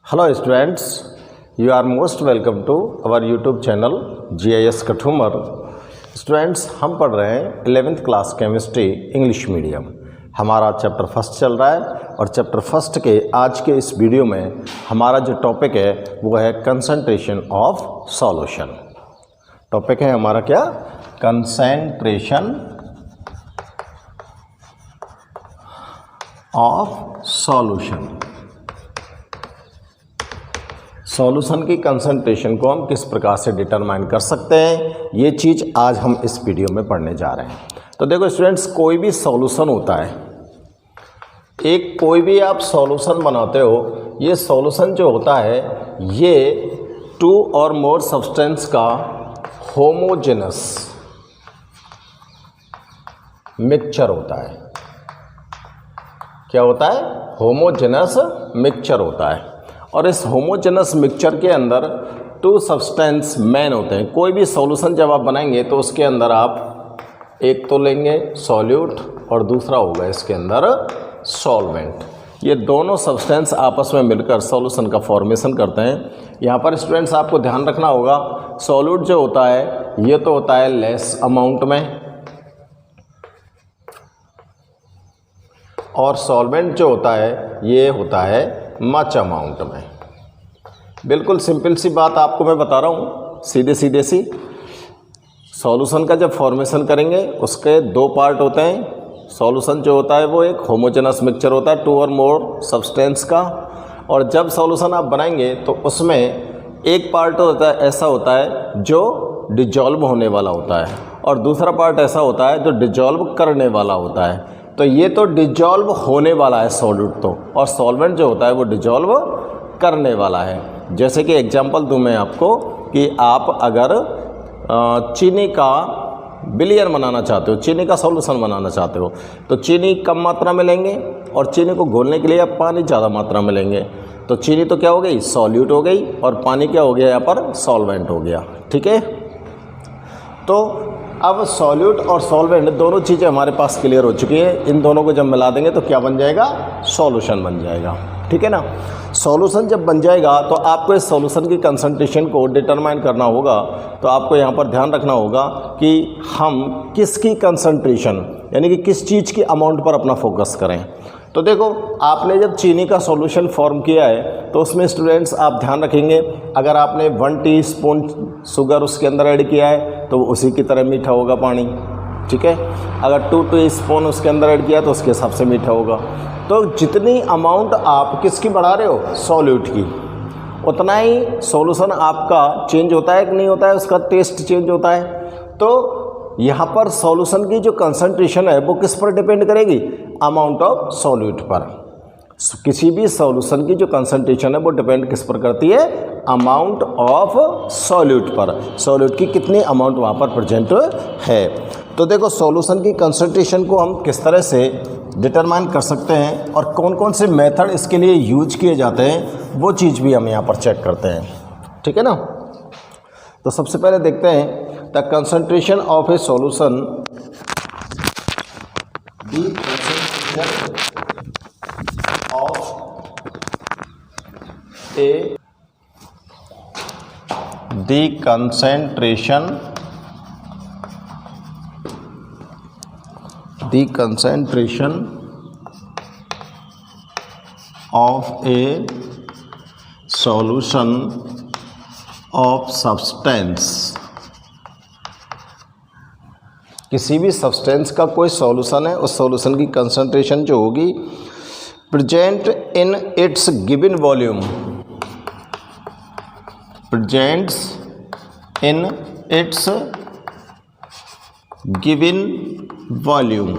Hello students, you are most welcome to our YouTube channel GIS Kathumar. Students, हम पढ़ रहे हैं 11th class chemistry English medium. हमारा chapter first चल रहा है और चैप्टर फर्स्ट के आज के इस वीडियो में हमारा जो टॉपिक है वो है कंसंट्रेशन ऑफ सॉल्यूशन। टॉपिक है हमारा क्या? Concentration of solution. सॉल्यूशन की कंसंट्रेशन को हम किस प्रकार से डिटरमाइन कर सकते हैं, ये चीज़ आज हम इस वीडियो में पढ़ने जा रहे हैं। तो देखो स्टूडेंट्स, कोई भी सॉल्यूशन होता है, एक कोई भी आप सॉल्यूशन बनाते हो, ये सॉल्यूशन जो होता है ये टू और मोर सब्सटेंस का होमोजेनस मिक्सचर होता है। क्या होता है? होमोजेनस मिक्सचर होता है। और इस होमोजेनस मिक्सचर के अंदर टू सब्सटेंस मेन होते हैं। कोई भी सॉल्यूशन जब आप बनाएंगे तो उसके अंदर आप एक तो लेंगे सॉल्यूट और दूसरा होगा इसके अंदर सॉल्वेंट। ये दोनों सब्सटेंस आपस में मिलकर सॉल्यूशन का फॉर्मेशन करते हैं। यहाँ पर स्टूडेंट्स आपको ध्यान रखना होगा, सॉल्यूट जो होता है ये तो होता है लेस अमाउंट में, और सॉल्वेंट जो होता है ये होता है मच अमाउंट में। बिल्कुल सिंपल सी बात आपको मैं बता रहा हूँ, सीधे सी। सॉल्यूशन का जब फॉर्मेशन करेंगे उसके दो पार्ट होते हैं। सॉल्यूशन जो होता है वो एक होमोजेनस मिक्सचर होता है टू और मोर सब्सटेंस का, और जब सॉल्यूशन आप बनाएंगे तो उसमें एक पार्ट होता है ऐसा होता है जो डिजॉल्व होने वाला होता है, और दूसरा पार्ट ऐसा होता है जो डिजॉल्व करने वाला होता है। तो ये तो डिजॉल्व होने वाला है सॉल्यूट तो, और सॉल्वेंट जो होता है वो डिजॉल्व करने वाला है। जैसे कि एग्जांपल दूं मैं आपको कि आप अगर चीनी का विलियन बनाना चाहते हो, चीनी का सॉल्यूशन बनाना चाहते हो, तो चीनी कम मात्रा में लेंगे और चीनी को घोलने के लिए आप पानी ज़्यादा मात्रा में लेंगे। तो चीनी तो क्या हो गई? सॉल्यूट हो गई, और पानी क्या हो गया यहाँ पर? सॉल्वेंट हो गया। ठीक है, तो अब सॉल्यूट और सॉल्वेंट दोनों चीज़ें हमारे पास क्लियर हो चुकी है। इन दोनों को जब मिला देंगे तो क्या बन जाएगा? सॉल्यूशन बन जाएगा। ठीक है ना। सॉल्यूशन जब बन जाएगा तो आपको इस सॉल्यूशन की कंसंट्रेशन को डिटरमाइन करना होगा। तो आपको यहाँ पर ध्यान रखना होगा कि हम किसकी कंसंट्रेशन यानी कि किस चीज़ की अमाउंट पर अपना फोकस करें। तो देखो, आपने जब चीनी का सॉल्यूशन फॉर्म किया है तो उसमें स्टूडेंट्स आप ध्यान रखेंगे, अगर आपने 1 टीस्पून शुगर उसके अंदर ऐड किया है तो उसी की तरह मीठा होगा पानी। ठीक है, अगर 2 टीस्पून उसके अंदर ऐड किया तो उसके हिसाब से मीठा होगा। तो जितनी अमाउंट आप किसकी बढ़ा रहे हो? सॉल्यूट की, उतना ही सॉल्यूशन आपका चेंज होता है कि नहीं होता है, उसका टेस्ट चेंज होता है। तो यहाँ पर सॉल्यूशन की जो कंसंट्रेशन है वो किस पर डिपेंड करेगी? अमाउंट ऑफ सॉल्यूट पर। किसी भी सॉल्यूशन की जो कंसंट्रेशन है वो डिपेंड किस पर करती है? अमाउंट ऑफ सॉल्यूट पर। सॉल्यूट की कितनी अमाउंट वहाँ पर प्रेजेंट है। तो देखो, सॉल्यूशन की कंसंट्रेशन को हम किस तरह से डिटरमाइन कर सकते हैं और कौन कौन से मेथड इसके लिए यूज किए जाते हैं वो चीज़ भी हम यहाँ पर चेक करते हैं। ठीक है ना। तो सबसे पहले देखते हैं the concentration of A solution, the concentration of a solution of substance। किसी भी सब्सटेंस का कोई सॉल्यूशन है, उस सॉल्यूशन की कंसंट्रेशन जो होगी present in its given volume, presents in its given volume,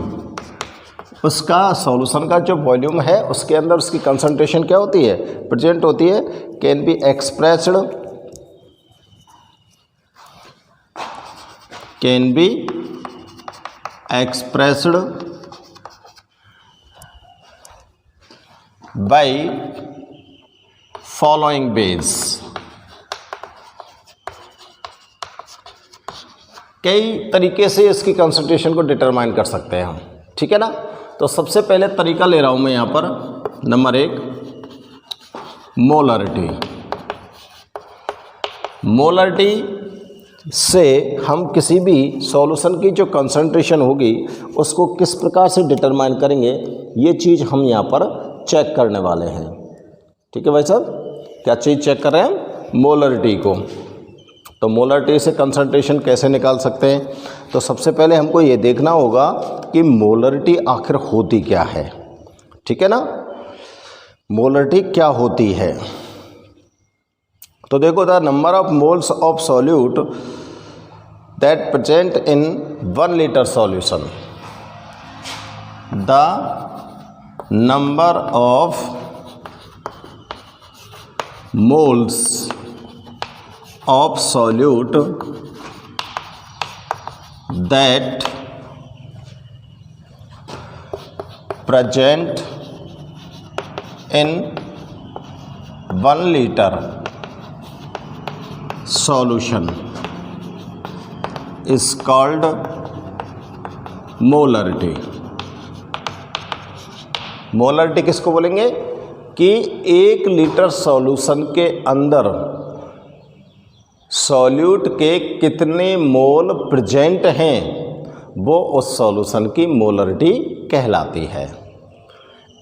उसका सॉल्यूशन का जो वॉल्यूम है उसके अंदर उसकी कंसंट्रेशन क्या होती है? प्रेजेंट होती है। Can be expressed by following ways। कई तरीके से इसकी कंसंट्रेशन को डिटरमाइन कर सकते हैं हम। ठीक है ना। तो सबसे पहले तरीका ले रहा हूँ मैं यहाँ पर, नंबर 1, मोलरिटी। मोलरिटी से हम किसी भी सॉल्यूशन की जो कंसंट्रेशन होगी उसको किस प्रकार से डिटरमाइन करेंगे, ये चीज़ हम यहाँ पर चेक करने वाले हैं। ठीक है भाई साहब, क्या चीज़ चेक कर रहे हैं? मोलरिटी को। तो मोलरिटी से कंसंट्रेशन कैसे निकाल सकते हैं? तो सबसे पहले हमको ये देखना होगा कि मोलरिटी आखिर होती क्या है। ठीक है ना, मोलरिटी क्या होती है? तो देखो, the number of moles of solute that present in 1 litre solution, the number of moles of solute that present in 1 liter solution is called molarity। Molarity किसको बोलेंगे कि 1 लीटर सॉल्यूशन के अंदर सॉल्यूट के कितने मोल प्रेजेंट हैं, वो उस सॉल्यूशन की मोलरिटी कहलाती है।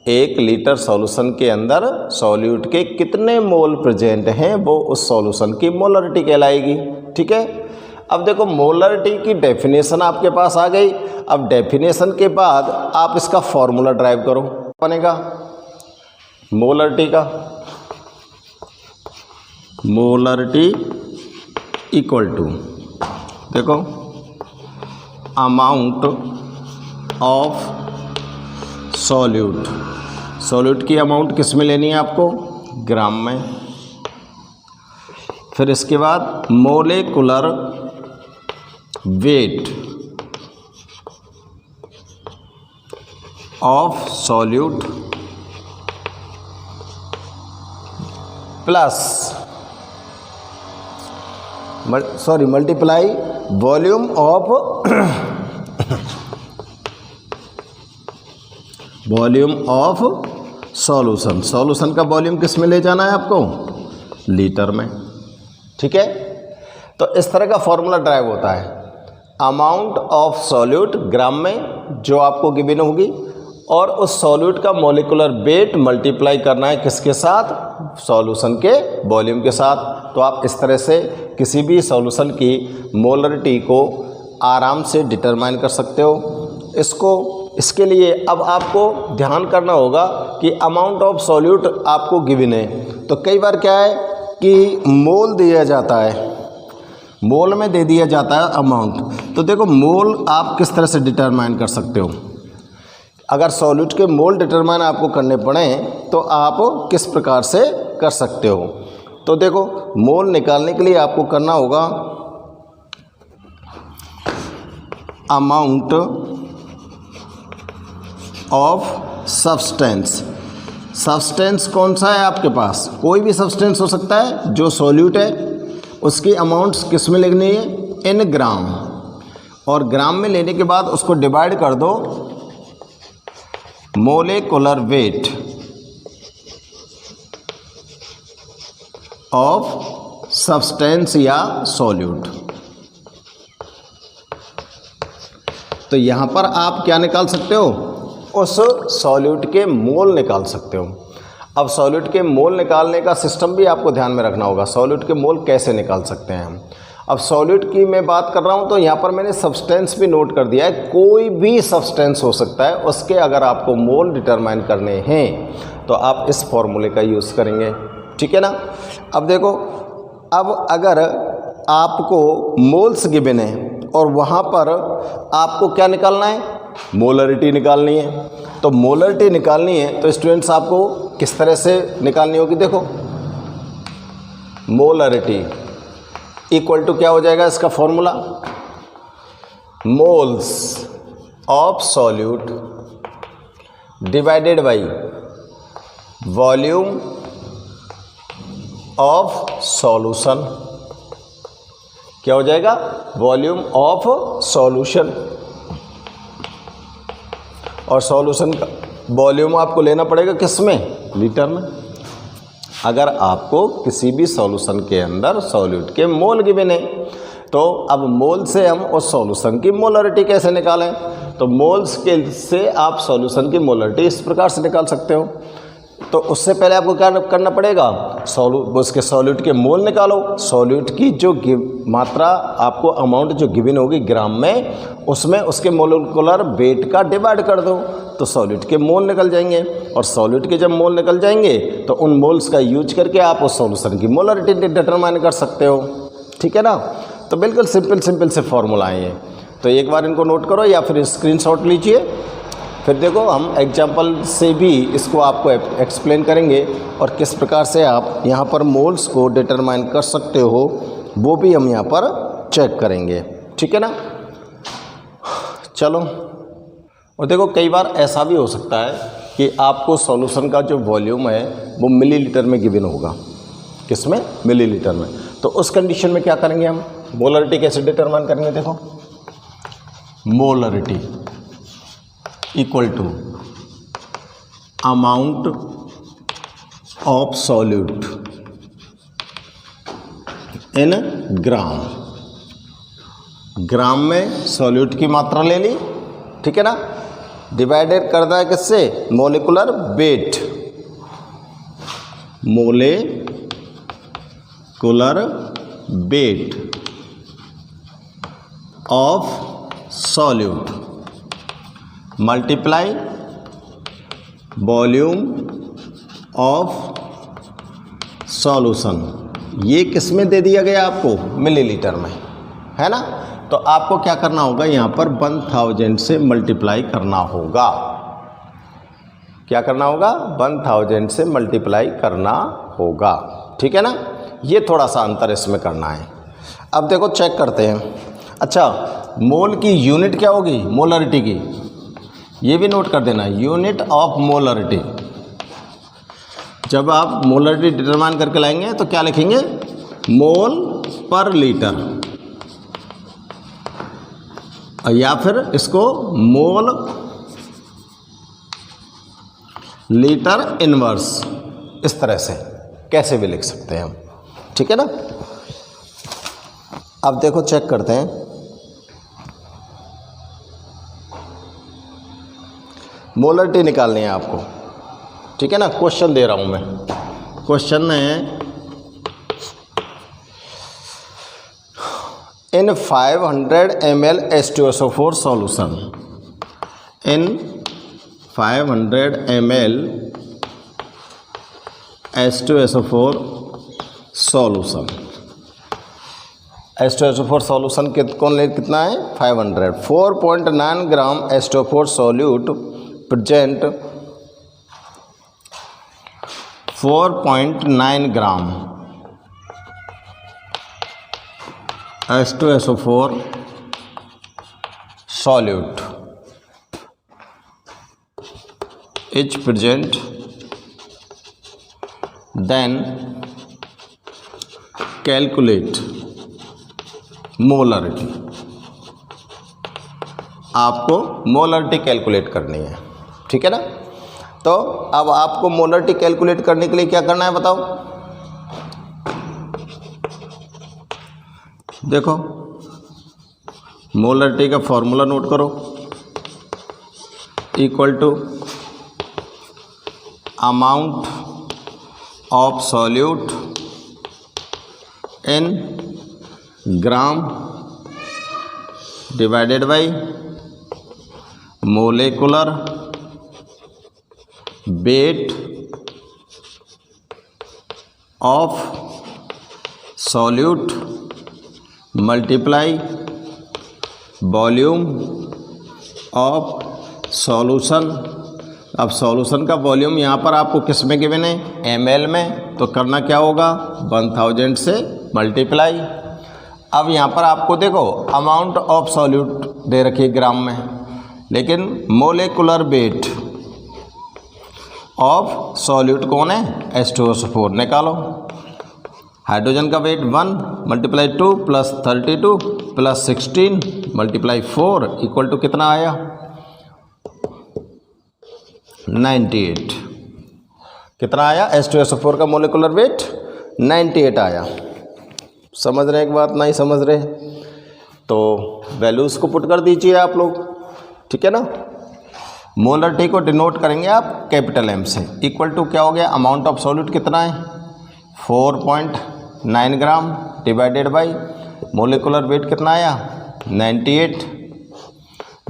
1 लीटर सॉल्यूशन के अंदर सॉल्यूट के कितने मोल प्रेजेंट हैं, वो उस सॉल्यूशन की मोलरिटी कहलाएगी। ठीक है, अब देखो मोलरिटी की डेफिनेशन आपके पास आ गई। अब डेफिनेशन के बाद आप इसका फॉर्मूला ड्राइव करो, बनेगा मोलरिटी का। मोलरिटी इक्वल टू, देखो, अमाउंट ऑफ सॉल्यूट। सॉल्यूट की अमाउंट किस में लेनी है आपको? ग्राम में। फिर इसके बाद molecular wait of solute plus multiply volume of solution. Solution का वॉल्यूम किस में ले जाना है आपको? लीटर में। ठीक है, तो इस तरह का फॉर्मूला ड्राइव होता है। अमाउंट ऑफ सॉल्यूट ग्राम में जो आपको गिवन होगी, और उस सॉल्यूट का मॉलिक्यूलर वेट मल्टीप्लाई करना है किसके साथ? सॉल्यूशन के वॉल्यूम के साथ। तो आप इस तरह से किसी भी सॉल्यूशन की मोलरिटी को आराम से डिटरमाइन कर सकते हो। इसके लिए अब आपको ध्यान करना होगा कि अमाउंट ऑफ सॉल्यूट आपको गिवन है। तो कई बार क्या है कि मोल दिया जाता है, मोल में दे दिया जाता है अमाउंट। तो देखो, मोल आप किस तरह से डिटरमाइन कर सकते हो। अगर सॉल्यूट के मोल डिटरमाइन आपको करने पड़े तो आप किस प्रकार से कर सकते हो? तो देखो, मोल निकालने के लिए आपको करना होगा अमाउंट ऑफ सब्सटेंस। सब्सटेंस कौन सा है आपके पास? कोई भी सब्सटेंस हो सकता है जो सॉल्यूट है, उसकी अमाउंट्स किस में लिखनी है? इन ग्राम। और ग्राम में लेने के बाद उसको डिवाइड कर दो मोलेकुलर वेट ऑफ सब्सटेंस या सॉल्यूट। तो यहाँ पर आप क्या निकाल सकते हो? उस सॉल्यूट के मोल निकाल सकते हो। अब सॉल्यूट के मोल निकालने का सिस्टम भी आपको ध्यान में रखना होगा। सॉल्यूट के मोल कैसे निकाल सकते हैं हम? अब सॉल्यूट की मैं बात कर रहा हूँ तो यहाँ पर मैंने सब्सटेंस भी नोट कर दिया है। कोई भी सब्सटेंस हो सकता है, उसके अगर आपको मोल डिटरमाइन करने हैं तो आप इस फॉर्मूले का यूज़ करेंगे। ठीक है ना। अब देखो, अब अगर आपको मोल्स गिवन है और वहाँ पर आपको क्या निकालना है? मोलरिटी निकालनी है। तो मोलरिटी निकालनी है तो स्टूडेंट्स आपको किस तरह से निकालनी होगी? देखो, मोलरिटी इक्वल टू क्या हो जाएगा इसका formula? Moles of solute divided by volume of solution. क्या हो जाएगा? Volume of solution. और सॉल्यूशन का वॉल्यूम आपको लेना पड़ेगा किस में? लीटर में। अगर आपको किसी भी सॉल्यूशन के अंदर सॉल्यूट के मोल गिवन है। तो अब मोल से हम उस सॉल्यूशन की मोलरिटी कैसे निकालें? तो मोल्स के से आप सॉल्यूशन की मोलरिटी इस प्रकार से निकाल सकते हो। तो उससे पहले आपको क्या करना पड़ेगा? उसके सॉल्यूट के मोल निकालो। सॉल्यूट की जो मात्रा आपको अमाउंट जो गिवन होगी ग्राम में, उसमें उसके मोलिकुलर वेट का डिवाइड कर दो तो सॉल्यूट के मोल निकल जाएंगे। और सॉल्यूट के जब मोल निकल जाएंगे तो उन मोल्स का यूज करके आप उस सॉल्यूशन की मोलरिटी डिटरमाइन कर सकते हो। ठीक है ना? तो बिल्कुल सिंपल से फॉर्मूला है ये। तो एक बार इनको नोट करो या फिर स्क्रीनशॉट लीजिए। फिर देखो हम एग्जाम्पल से भी इसको आपको एक्सप्लेन करेंगे और किस प्रकार से आप यहाँ पर मोल्स को डिटरमाइन कर सकते हो वो भी हम यहाँ पर चेक करेंगे। ठीक है ना? चलो, और देखो कई बार ऐसा भी हो सकता है कि आपको सॉल्यूशन का जो वॉल्यूम है वो मिलीलीटर में गिवन होगा। किसमें? मिलीलीटर में। तो उस कंडीशन में क्या करेंगे हम? मोलरिटी कैसे डिटरमाइन करेंगे? देखो, molarity equal to amount of solute in gram. Gram में सॉल्यूट की मात्रा ले ली, ठीक है ना, डिवाइडेड करना है किससे? Molecular weight. Molecular weight of solute multiply volume of solution. ये किस में दे दिया गया आपको? मिलीलीटर में, है ना? तो आपको क्या करना होगा? यहाँ पर 1000 से मल्टीप्लाई करना होगा। क्या करना होगा? 1000 से मल्टीप्लाई करना होगा। ठीक है ना? ये थोड़ा सा अंतर इसमें करना है। अब देखो चेक करते हैं। अच्छा, मोल की यूनिट क्या होगी? मोलरिटी की। ये भी नोट कर देना, यूनिट ऑफ मोलरिटी। जब आप मोलरिटी डिटरमाइन करके लाएंगे तो क्या लिखेंगे? मोल पर लीटर, या फिर इसको मोल लीटर इनवर्स, इस तरह से कैसे भी लिख सकते हैं हम। ठीक है ना? अब देखो चेक करते हैं। मोलरिटी निकालनी है आपको। ठीक है ना? क्वेश्चन दे रहा हूं मैं। क्वेश्चन है इन 500 ml H2SO4 solution, in 500 ml H2SO4 solution, H2SO4 solution कितना है? 500। 4.9 ग्राम H2SO4 solute present 4.9 gram H2SO4 solute is present, then calculate molarity। आपको मोलरिटी कैलकुलेट करनी है। ठीक है ना? तो अब आपको मोलरिटी कैलकुलेट करने के लिए क्या करना है बताओ? देखो, मोलरिटी का फॉर्मूला नोट करो, equal to amount of solute in gram divided by molecular weight of solute multiply volume of solution. अब सॉल्यूशन का वॉल्यूम यहाँ पर आपको किस में गिवन है? ml में। तो करना क्या होगा? 1000 से मल्टीप्लाई। अब यहाँ पर आपको देखो अमाउंट ऑफ सॉल्यूट दे रखी है ग्राम में, लेकिन मोलिकुलर वेट ऑफ सॉल्यूट कौन है? H2SO4 निकालो। हाइड्रोजन का weight 1 multiply 2 plus 32 plus 16 multiply 4 equal to कितना आया? 98। कितना आया, H2SO4 का मोलिकुलर वेट 98 आया। समझ रहे एक बात, नहीं समझ रहे तो वैल्यूज़ को पुट कर दीजिए आप लोग, ठीक है ना। मोलरिटी को डिनोट करेंगे आप कैपिटल M से। इक्वल टू क्या हो गया, अमाउंट ऑफ सॉल्यूट कितना है 4.9 ग्राम डिवाइडेड बाई मोलिकुलर वेट कितना आया 98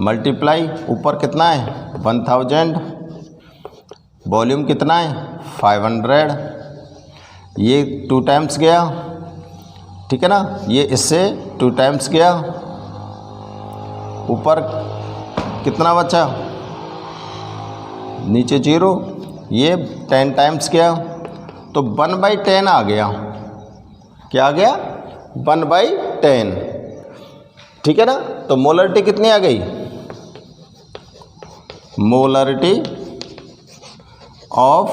मल्टीप्लाई ऊपर कितना है 1000, वॉल्यूम कितना है 500, ये 2 टाइम्स गया, ठीक है ना, ये इससे 2 टाइम्स गया, ऊपर कितना बचा नीचे 0, ये 10 टाइम्स गया तो 1/10 आ गया। क्या आ गया 1/10, ठीक है ना। तो मोलरिटी कितनी आ गई, molarity of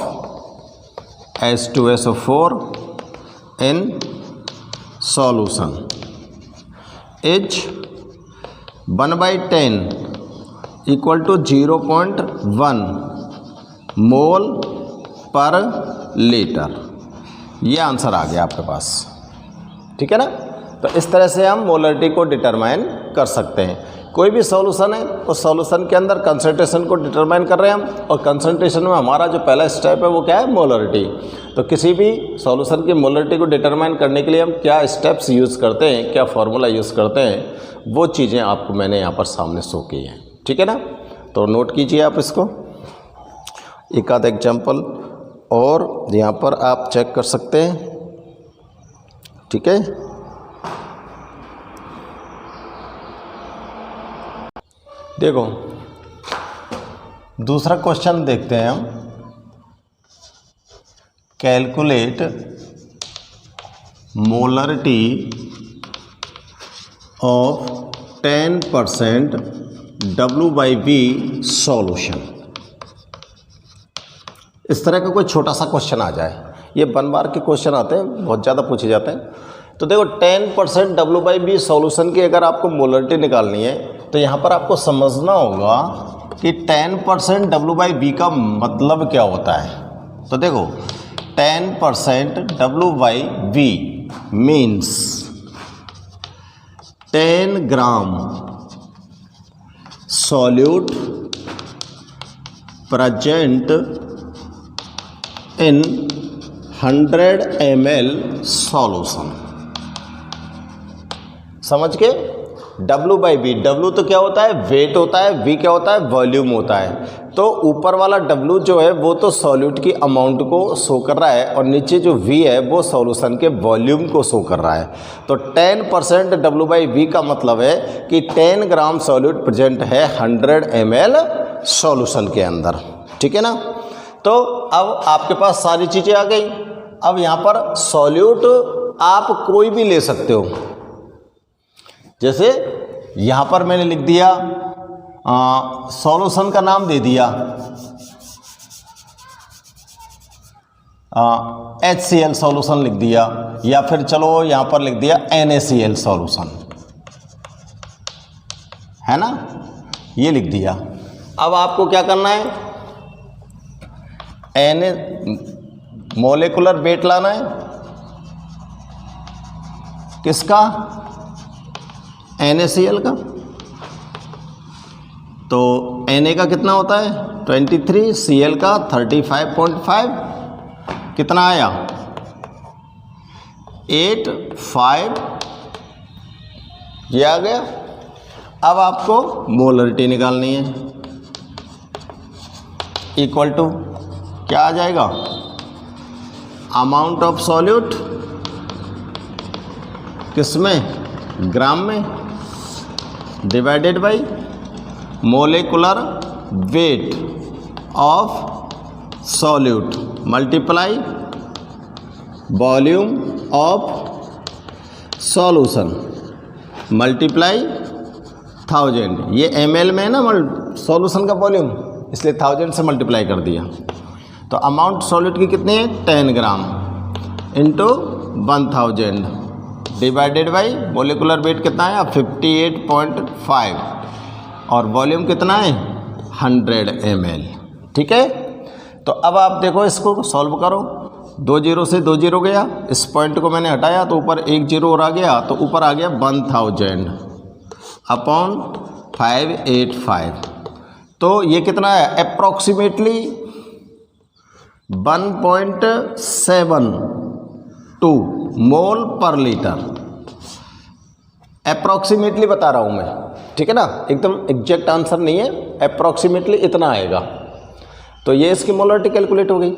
H2SO4 in solution is 1/10 equal to 0.1 mole per litre. ये आंसर आ गया आपके पास, ठीक है ना। तो इस तरह से हम मोलरिटी को डिटरमाइन कर सकते हैं। कोई भी सॉल्यूशन है उस सॉल्यूशन के अंदर कंसंट्रेशन को डिटरमाइन कर रहे हैं हम, और कंसंट्रेशन में हमारा जो पहला स्टेप है वो क्या है, मोलरिटी। तो किसी भी सॉल्यूशन की मोलरिटी को डिटरमाइन करने के लिए हम क्या स्टेप्स यूज़ करते हैं, क्या फार्मूला यूज़ करते हैं, वो चीज़ें आपको मैंने यहाँ पर सामने शो की हैं, ठीक है ना। तो नोट कीजिए आप इसको, एक आध एग्जाम्पल और यहाँ पर आप चेक कर सकते हैं, ठीक है। देखो दूसरा क्वेश्चन देखते हैं हम। Calculate molarity of 10% W/V solution. इस तरह का कोई छोटा सा क्वेश्चन आ जाए, ये 1 बार के क्वेश्चन आते हैं, बहुत ज़्यादा पूछे जाते हैं। तो देखो 10% W/V सॉल्यूशन की अगर आपको मोलरिटी निकालनी है तो यहाँ पर आपको समझना होगा कि 10% W/V का मतलब क्या होता है। तो देखो 10% W/V means 10 gram solute present in 100 ml solution. समझ के, W/V, W तो क्या होता है वेट होता है, V क्या होता है वॉल्यूम होता है। तो ऊपर वाला W जो है वो तो सॉल्यूट की अमाउंट को शो कर रहा है, और नीचे जो V है वो सॉल्यूशन के वॉल्यूम को शो कर रहा है। तो 10% W/V का मतलब है कि 10 ग्राम सॉल्यूट प्रेजेंट है 100 ml सॉल्यूशन के अंदर, ठीक है ना। तो अब आपके पास सारी चीज़ें आ गई। अब यहाँ पर सॉल्यूट आप कोई भी ले सकते हो, जैसे यहाँ पर मैंने लिख दिया सॉल्यूशन का नाम दे दिया HCl सॉल्यूशन लिख दिया, या फिर चलो यहाँ पर लिख दिया NaCl सॉल्यूशन, है ना, ये लिख दिया। अब आपको क्या करना है, मोलिकुलर वेट लाना है, किसका, NaCl का। तो Na का कितना होता है 23, Cl का 35.5, कितना आया 8.5, ये आ गया। अब आपको मोलरिटी निकालनी है, इक्वल टू क्या आ जाएगा, अमाउंट ऑफ सॉल्यूट किसमें, ग्राम में, divided by molecular weight of solute multiply volume of solution multiply 1000। ये ml में है ना सॉल्यूशन का वॉल्यूम, इसलिए 1000 से मल्टीप्लाई कर दिया। तो अमाउंट सॉल्यूट की कितनी है 10 gram into 1000 divided by molecular wait कितना है 58.5 और वॉल्यूम कितना है 100 ml, ठीक है। तो तो अब आप देखो इसको सॉल्व करो, 2 जीरो से 2 जीरो गया, इस पॉइंट को मैंने हटाया तो ऊपर 1 जीरो और आ गया, तो ऊपर आ गया 1000 अपॉन 585। तो ये कितना है, अप्रॉक्सीमेटली 1.72 मोल पर लीटर। अप्रॉक्सीमेटली बता रहा हूँ मैं, ठीक है ना, एकदम एग्जैक्ट आंसर नहीं है, अप्रॉक्सीमेटली इतना आएगा। तो ये इसकी मोलरिटी कैलकुलेट हो गई।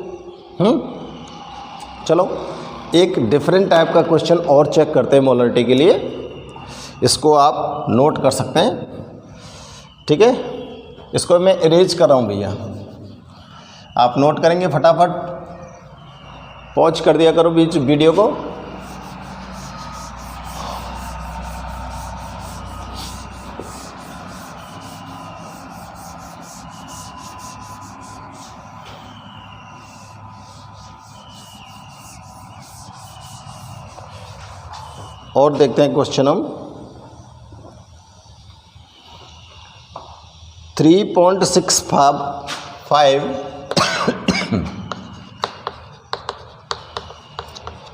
चलो एक डिफरेंट टाइप का क्वेश्चन और चेक करते हैं मोलरिटी के लिए, इसको आप नोट कर सकते हैं, ठीक है। इसको मैं इरेज कर रहा हूँ भैया, आप नोट करेंगे फटाफट, पॉज कर दिया करो बीच वीडियो को। और देखते हैं क्वेश्चन हम 3.65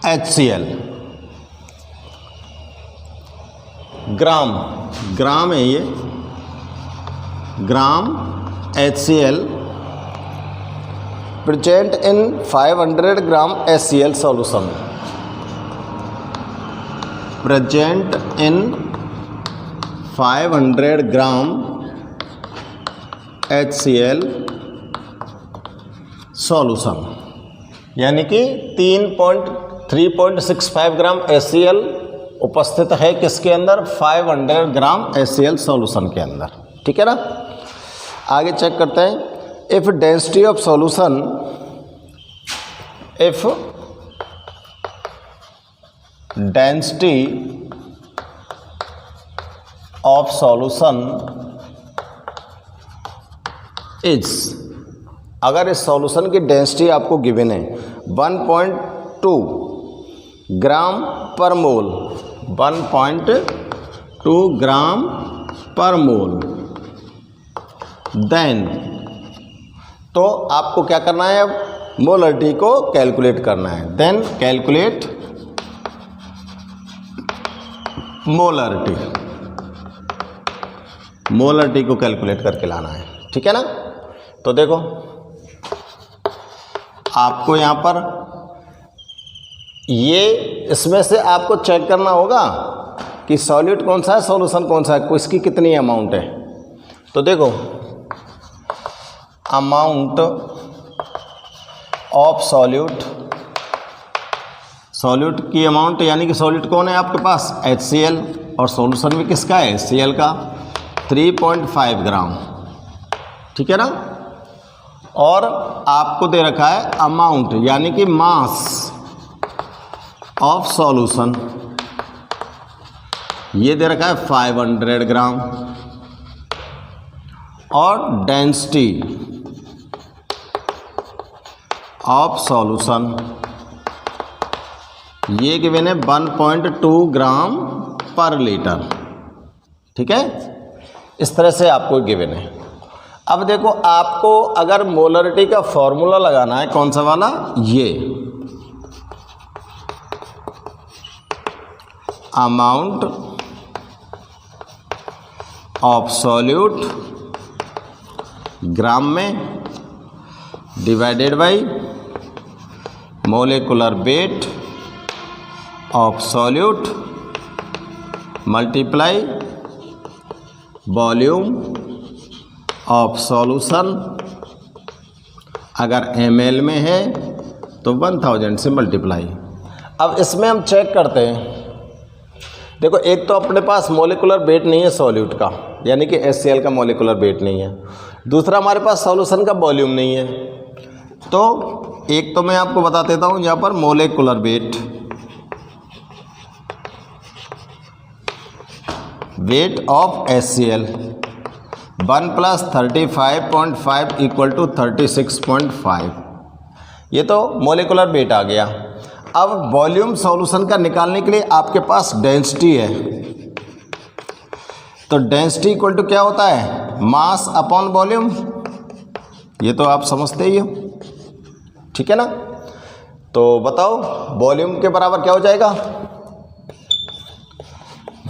HCl ग्राम है ये, ग्राम HCl present in 500 gram HCl solution, present in 500 gram HCl solution, यानी कि 3.65 ग्राम HCl उपस्थित है किसके अंदर, 500 ग्राम HCl सॉल्यूशन के अंदर, ठीक है ना। आगे चेक करते हैं, if density of solution, if density of solution is, अगर इस सॉल्यूशन की डेंसिटी आपको गिवन है 1.2 ग्राम पर मोल, 1.2 ग्राम पर मोल, देन तो आपको क्या करना है, अब मोलरिटी को कैलकुलेट करना है। देन कैलकुलेट मोलरिटी को कैलकुलेट करके लाना है, ठीक है ना। तो देखो आपको यहाँ पर ये इसमें से आपको चेक करना होगा कि सॉल्यूट कौन सा है, सॉल्यूशन कौन सा है, इसकी कितनी अमाउंट है। तो देखो अमाउंट ऑफ सॉल्यूट की अमाउंट, यानी कि सॉल्यूट कौन है आपके पास, HCl, और सॉल्यूशन भी किसका है, HCl का, 3.5 ग्राम, ठीक है ना। और आपको दे रखा है अमाउंट, यानी कि मास ऑफ सॉल्यूशन, ये दे रखा है 500 ग्राम, और डेंसिटी ऑफ सॉल्यूशन ये गिवन है 1.2 ग्राम पर लीटर, ठीक है। इस तरह से आपको गिवन है। अब देखो आपको अगर मोलरिटी का फॉर्मूला लगाना है, कौन सा वाला, ये अमाउंट ऑफ सॉल्यूट ग्राम में divided by molecular wait of solute multiply volume of solution, अगर ml में है तो 1000 से मल्टीप्लाई। अब इसमें हम चेक करते हैं, देखो एक तो अपने पास मोलिकुलर वेट नहीं है सॉल्यूट का, यानी कि HCl का मोलिकुलर वेट नहीं है, दूसरा हमारे पास सॉल्यूशन का वॉल्यूम नहीं है। तो एक तो मैं आपको बता देता हूँ यहाँ पर मोलिकुलर वेट ऑफ HCl 1 + 35.5 = 36.5, ये तो मोलिकुलर वेट आ गया। अब वॉल्यूम सॉल्यूशन का निकालने के लिए आपके पास डेंसिटी है, तो डेंसिटी इक्वल टू क्या होता है, मास अपॉन वॉल्यूम, ये तो आप समझते ही हो, ठीक है ना। तो बताओ वॉल्यूम के बराबर क्या हो जाएगा,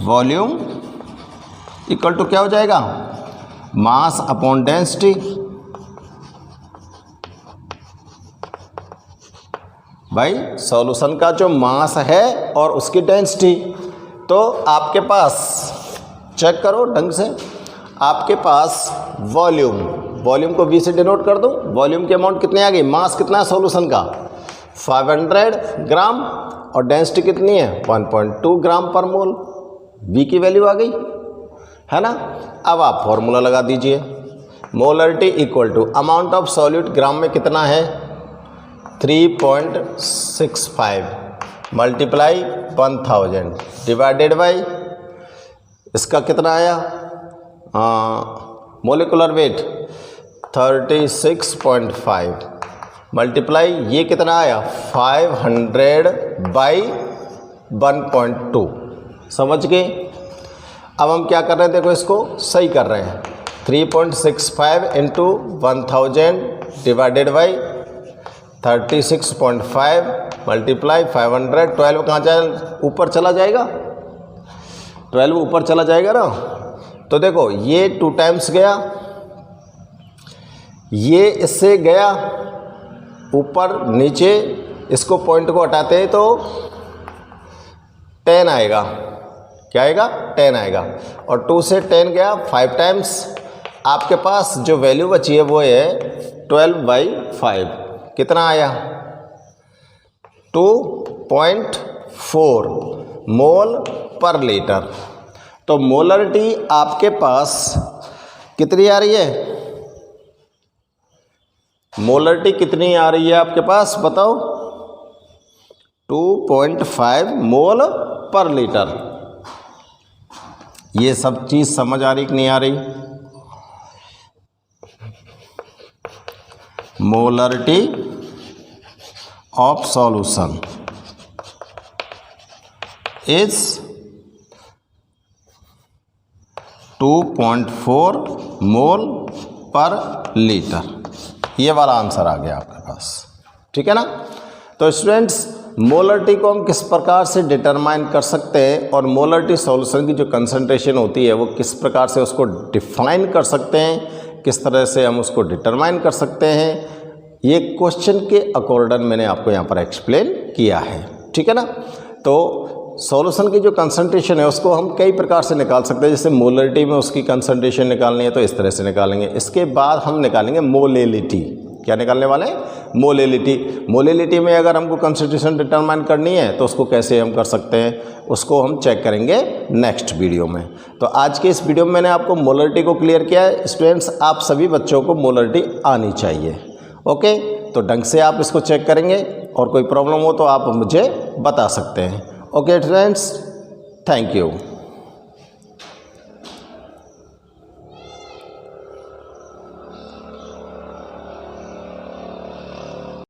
वॉल्यूम इक्वल टू क्या हो जाएगा, मास अपॉन डेंसिटी। भाई सॉल्यूशन का जो मास है और उसकी डेंसिटी, तो आपके पास चेक करो ढंग से, आपके पास वॉल्यूम को V से डिनोट कर दूं, वॉल्यूम की अमाउंट कितनी आ गई, मास कितना है सॉल्यूशन का 500 ग्राम और डेंसिटी कितनी है 1.2 ग्राम पर मोल, V की वैल्यू आ गई है ना। अब आप फॉर्मूला लगा दीजिए, molarity equal to amount of solute gram में कितना है 3.65 मल्टीप्लाई 1000 डिवाइडेड बाई इसका कितना आया मोलिकुलर वेट 36.5 मल्टीप्लाई ये कितना आया 500 बाई 1.2। समझ गए। अब हम क्या कर रहे हैं, देखो इसको सही कर रहे हैं, 3.65 इंटू 1000 डिवाइडेड बाई 36.5 मल्टीप्लाई 500, 12 कहाँ जाए ऊपर चला जाएगा, 12 ऊपर चला जाएगा ना। तो देखो ये 2 टाइम्स गया, ये इससे गया ऊपर नीचे, इसको पॉइंट को हटाते हैं तो 10 आएगा, क्या आएगा 10 आएगा, और 2 से 10 गया 5 टाइम्स, आपके पास जो वैल्यू बची है वो है 12/5, कितना आया 2.4 मोल पर लीटर। तो मोलरिटी आपके पास कितनी आ रही है, मोलरिटी कितनी आ रही है आपके पास बताओ, 2.5 मोल पर लीटर। ये सब चीज़ समझ आ रही कि नहीं आ रही, molarity of solution is 2.4 mole per litre, ये वाला आंसर आ गया आपके पास, ठीक है ना। तो स्टूडेंट्स मोलरिटी को हम किस प्रकार से डिटरमाइन कर सकते हैं और मोलरिटी सॉल्यूशन की जो कंसंट्रेशन होती है वो किस प्रकार से उसको डिफाइन कर सकते हैं, किस तरह से हम उसको डिटरमाइन कर सकते हैं, ये क्वेश्चन के अकॉर्डिंग मैंने आपको यहाँ पर एक्सप्लेन किया है, ठीक है ना। तो सॉल्यूशन की जो कंसंट्रेशन है उसको हम कई प्रकार से निकाल सकते हैं, जैसे मोलरिटी में उसकी कंसंट्रेशन निकालनी है तो इस तरह से निकालेंगे। इसके बाद हम निकालेंगे मोलेलिटी, क्या निकालने वाले हैं मोलेलिटी। मोलेलिटी में अगर हमको कंसंट्रेशन डिटरमाइन करनी है तो उसको कैसे हम कर सकते हैं, उसको हम चेक करेंगे नेक्स्ट वीडियो में। तो आज के इस वीडियो में मैंने आपको मोलरिटी को क्लियर किया है। स्टूडेंट्स आप सभी बच्चों को मोलरिटी आनी चाहिए, ओके। तो ढंग से आप इसको चेक करेंगे और कोई प्रॉब्लम हो तो आप मुझे बता सकते हैं, ओके फ्रेंड्स, थैंक यू।